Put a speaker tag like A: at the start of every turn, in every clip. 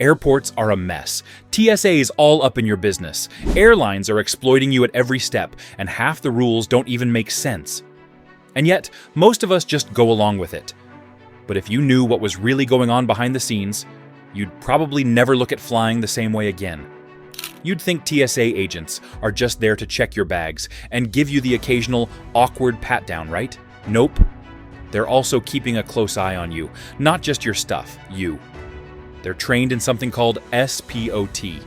A: Airports are a mess. TSA is all up in your business. Airlines are exploiting you at every step, and half the rules don't even make sense. And yet, most of us just go along with it. But if you knew what was really going on behind the scenes, you'd probably never look at flying the same way again. You'd think TSA agents are just there to check your bags and give you the occasional awkward pat-down, right? Nope. They're also keeping a close eye on you, not just your stuff, you. They're trained in something called SPOT,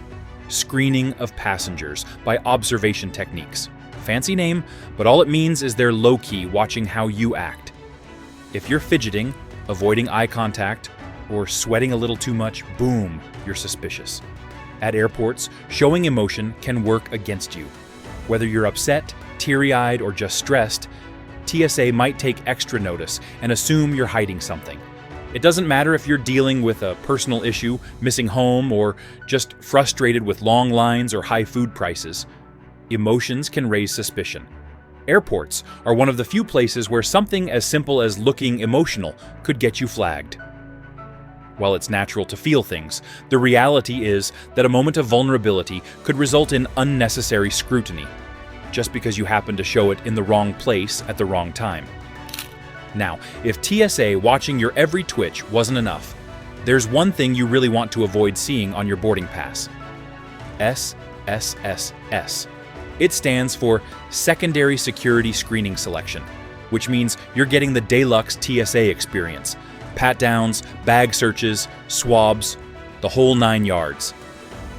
A: screening of passengers by observation techniques. Fancy name, but all it means is they're low-key watching how you act. If you're fidgeting, avoiding eye contact, or sweating a little too much, boom, you're suspicious. At airports, showing emotion can work against you. Whether you're upset, teary-eyed, or just stressed, TSA might take extra notice and assume you're hiding something. It doesn't matter if you're dealing with a personal issue, missing home, or just frustrated with long lines or high food prices. Emotions can raise suspicion. Airports are one of the few places where something as simple as looking emotional could get you flagged. While it's natural to feel things, the reality is that a moment of vulnerability could result in unnecessary scrutiny, just because you happen to show it in the wrong place at the wrong time. Now, if TSA watching your every twitch wasn't enough, there's one thing you really want to avoid seeing on your boarding pass. SSSS. It stands for Secondary Security Screening Selection, which means you're getting the deluxe TSA experience. Pat-downs, bag searches, swabs, the whole 9 yards.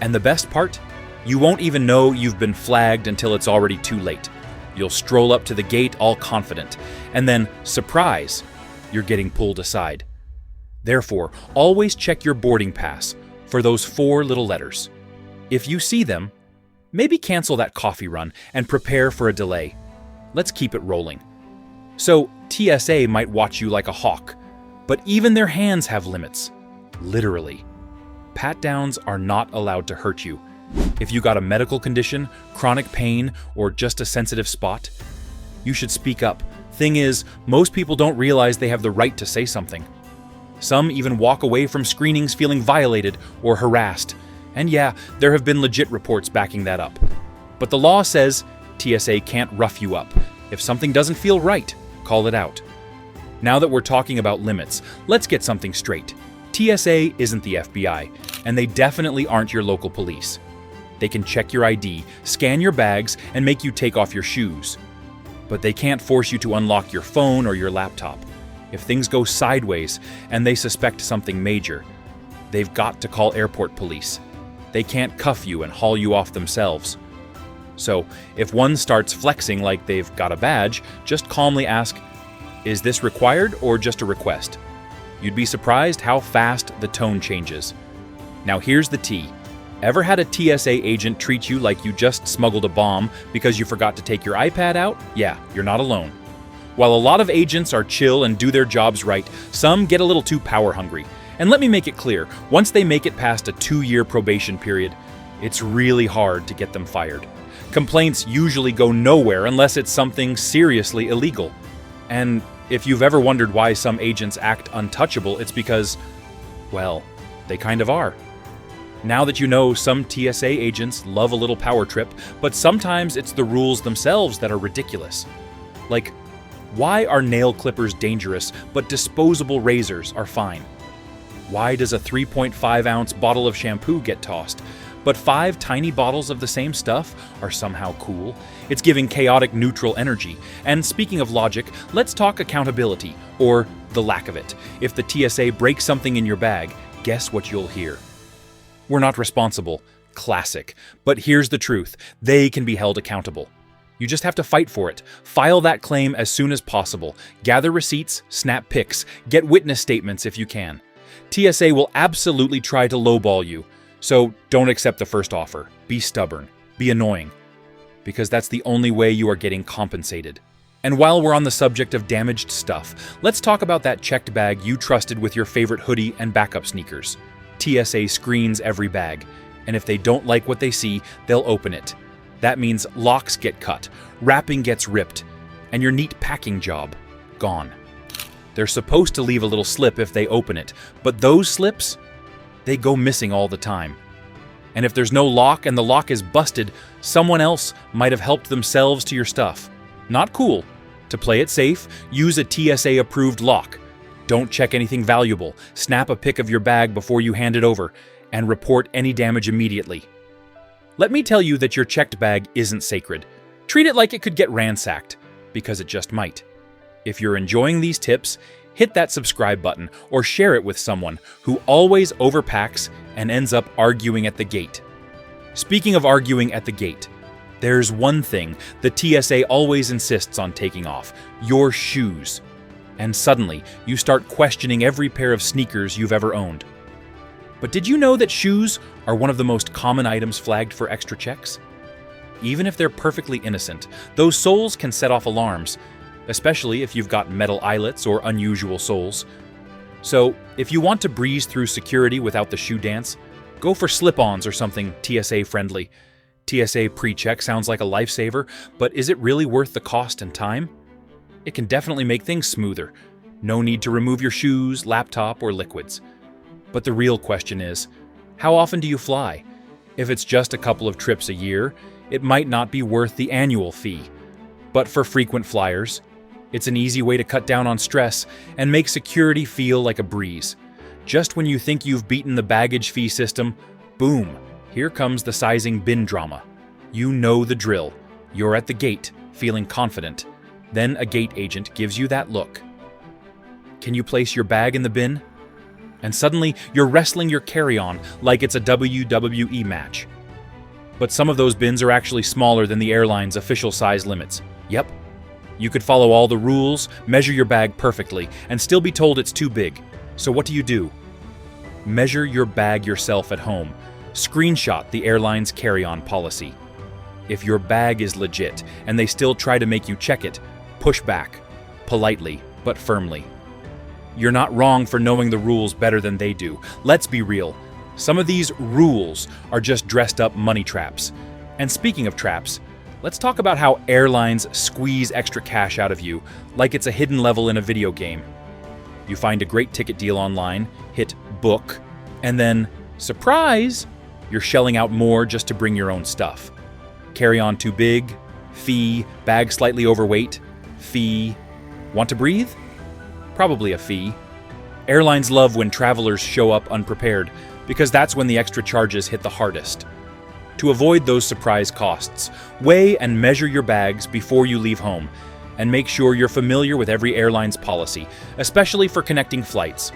A: And the best part? You won't even know you've been flagged until it's already too late. You'll stroll up to the gate all confident, and then, surprise, you're getting pulled aside. Therefore, always check your boarding pass for those 4 little letters. If you see them, maybe cancel that coffee run and prepare for a delay. Let's keep it rolling. So, TSA might watch you like a hawk, but even their hands have limits. Literally. Pat-downs are not allowed to hurt you. If you got a medical condition, chronic pain, or just a sensitive spot, you should speak up. Thing is, most people don't realize they have the right to say something. Some even walk away from screenings feeling violated or harassed. And yeah, there have been legit reports backing that up. But the law says TSA can't rough you up. If something doesn't feel right, call it out. Now that we're talking about limits, let's get something straight. TSA isn't the FBI, and they definitely aren't your local police. They can check your ID, scan your bags, and make you take off your shoes. But they can't force you to unlock your phone or your laptop. If things go sideways and they suspect something major, they've got to call airport police. They can't cuff you and haul you off themselves. So, if one starts flexing like they've got a badge, just calmly ask, "Is this required or just a request?" You'd be surprised how fast the tone changes. Now here's the tea. Ever had a TSA agent treat you like you just smuggled a bomb because you forgot to take your iPad out? Yeah, you're not alone. While a lot of agents are chill and do their jobs right, some get a little too power hungry. And let me make it clear, once they make it past a 2-year probation period, it's really hard to get them fired. Complaints usually go nowhere unless it's something seriously illegal. And if you've ever wondered why some agents act untouchable, it's because, well, they kind of are. Now that you know some TSA agents love a little power trip, but sometimes it's the rules themselves that are ridiculous. Like, why are nail clippers dangerous, but disposable razors are fine? Why does a 3.5-ounce bottle of shampoo get tossed, but 5 tiny bottles of the same stuff are somehow cool? It's giving chaotic neutral energy. And speaking of logic, let's talk accountability, or the lack of it. If the TSA breaks something in your bag, guess what you'll hear? We're not responsible. Classic. But here's the truth. They can be held accountable. You just have to fight for it. File that claim as soon as possible. Gather receipts, snap pics, get witness statements if you can. TSA will absolutely try to lowball you. So don't accept the first offer. Be stubborn. Be annoying. Because that's the only way you are getting compensated. And while we're on the subject of damaged stuff, let's talk about that checked bag you trusted with your favorite hoodie and backup sneakers. TSA screens every bag, and if they don't like what they see, they'll open it. That means locks get cut, wrapping gets ripped, and your neat packing job, gone. They're supposed to leave a little slip if they open it, but those slips, they go missing all the time. And if there's no lock and the lock is busted, someone else might have helped themselves to your stuff. Not cool. To play it safe, use a TSA-approved lock. Don't check anything valuable, snap a pic of your bag before you hand it over, and report any damage immediately. Let me tell you that your checked bag isn't sacred. Treat it like it could get ransacked, because it just might. If you're enjoying these tips, hit that subscribe button or share it with someone who always overpacks and ends up arguing at the gate. Speaking of arguing at the gate, there's one thing the TSA always insists on taking off: your shoes. And suddenly, you start questioning every pair of sneakers you've ever owned. But did you know that shoes are one of the most common items flagged for extra checks? Even if they're perfectly innocent, those soles can set off alarms, especially if you've got metal eyelets or unusual soles. So, if you want to breeze through security without the shoe dance, go for slip-ons or something TSA-friendly. TSA pre-check sounds like a lifesaver, but is it really worth the cost and time? It can definitely make things smoother. No need to remove your shoes, laptop, or liquids. But the real question is, how often do you fly? If it's just a couple of trips a year, it might not be worth the annual fee. But for frequent flyers, it's an easy way to cut down on stress and make security feel like a breeze. Just when you think you've beaten the baggage fee system, boom, here comes the sizing bin drama. You know the drill. You're at the gate, feeling confident. Then a gate agent gives you that look. Can you place your bag in the bin? And suddenly, you're wrestling your carry-on like it's a WWE match. But some of those bins are actually smaller than the airline's official size limits. Yep. You could follow all the rules, measure your bag perfectly, and still be told it's too big. So what do? Measure your bag yourself at home. Screenshot the airline's carry-on policy. If your bag is legit and they still try to make you check it, push back, politely but firmly. You're not wrong for knowing the rules better than they do. Let's be real. Some of these rules are just dressed up money traps. And speaking of traps, let's talk about how airlines squeeze extra cash out of you like it's a hidden level in a video game. You find a great ticket deal online, hit book, and then, surprise, you're shelling out more just to bring your own stuff. Carry-on too big, fee, bag slightly overweight, fee. Want to breathe? Probably a fee. Airlines love when travelers show up unprepared, because that's when the extra charges hit the hardest. To avoid those surprise costs, weigh and measure your bags before you leave home, and make sure you're familiar with every airline's policy, especially for connecting flights.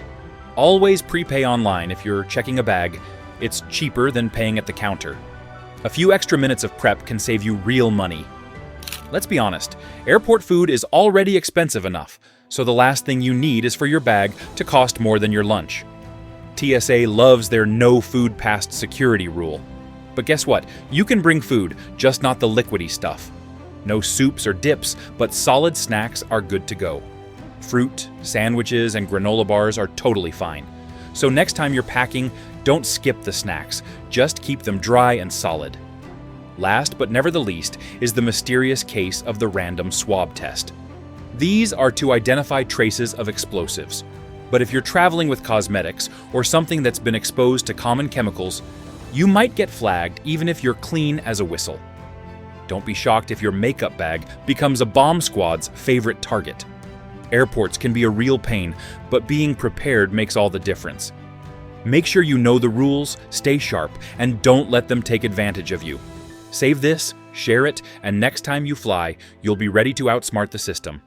A: Always prepay online if you're checking a bag. It's cheaper than paying at the counter. A few extra minutes of prep can save you real money. Let's be honest, airport food is already expensive enough, so the last thing you need is for your bag to cost more than your lunch. TSA loves their no food past security rule. But guess what? You can bring food, just not the liquidy stuff. No soups or dips, but solid snacks are good to go. Fruit, sandwiches, and granola bars are totally fine. So next time you're packing, don't skip the snacks, just keep them dry and solid. Last but never the least is the mysterious case of the random swab test. These are to identify traces of explosives. But if you're traveling with cosmetics or something that's been exposed to common chemicals, you might get flagged even if you're clean as a whistle. Don't be shocked if your makeup bag becomes a bomb squad's favorite target. Airports can be a real pain, but being prepared makes all the difference. Make sure you know the rules, stay sharp, and don't let them take advantage of you. Save this, share it, and next time you fly, you'll be ready to outsmart the system.